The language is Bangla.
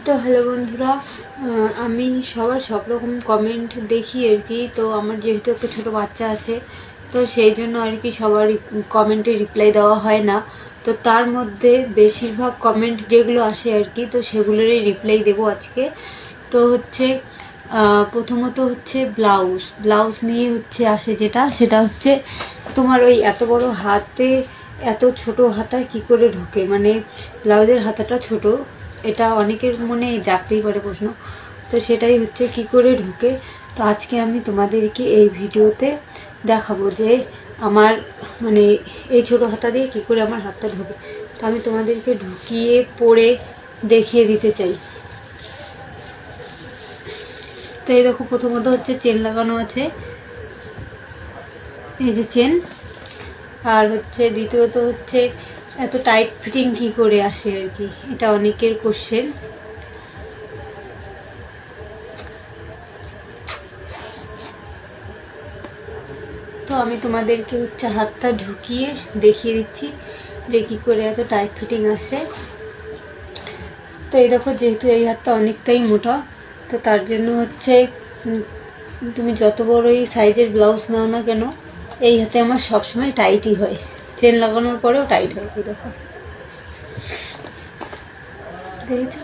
তো হ্যালো বন্ধুরা, আমি সবার সব রকম কমেন্ট দেখি আর কি। তো আমার যেহেতু একটা ছোটো বাচ্চা আছে, তো সেই জন্য আর কি সবার কমেন্টে রিপ্লাই দেওয়া হয় না। তো তার মধ্যে বেশিরভাগ কমেন্ট যেগুলো আসে আর কি, তো সেগুলোরই রিপ্লাই দেবো আজকে। তো হচ্ছে প্রথমত হচ্ছে ব্লাউজ নিয়ে হচ্ছে আসে যেটা, সেটা হচ্ছে তোমার ওই এত বড় হাতে এত ছোট হাতা কি করে ঢোকে, মানে ব্লাউজের হাতাটা ছোট, এটা অনেকের মনে জাগতেই পারে প্রশ্ন। তো সেটাই হচ্ছে কি করে ঢোকে। তো আজকে আমি তোমাদেরকে এই ভিডিওতে দেখাবো যে আমার মানে এই ছোটো হাতা দিয়ে কি করে আমার হাতটা ঢোকে। তো আমি তোমাদেরকে ঢুকিয়ে পরে দেখিয়ে দিতে চাই। তো এই দেখো, প্রথমত হচ্ছে চেন লাগানো আছে, এই যে চেন। আর হচ্ছে দ্বিতীয়ত হচ্ছে এত টাইট ফিটিং কি করে আসে আর কি, এটা অনেকের কোশ্চেন। তো আমি তোমাদেরকে হচ্ছে হাতটা ঢুকিয়ে দেখিয়ে দিচ্ছি যে কি করে এত টাইট ফিটিং আসে। তো এই দেখো, যেহেতু এই হাতটা অনেকটাই মোটা, তো তার জন্য হচ্ছে তুমি যত বড়ই সাইজের ব্লাউজ নাও না কেন, এই হাতে আমার সবসময় টাইটই হয়, চেন লাগানোর পরেও টাইট হয়। এই দেখো, দেখেছো।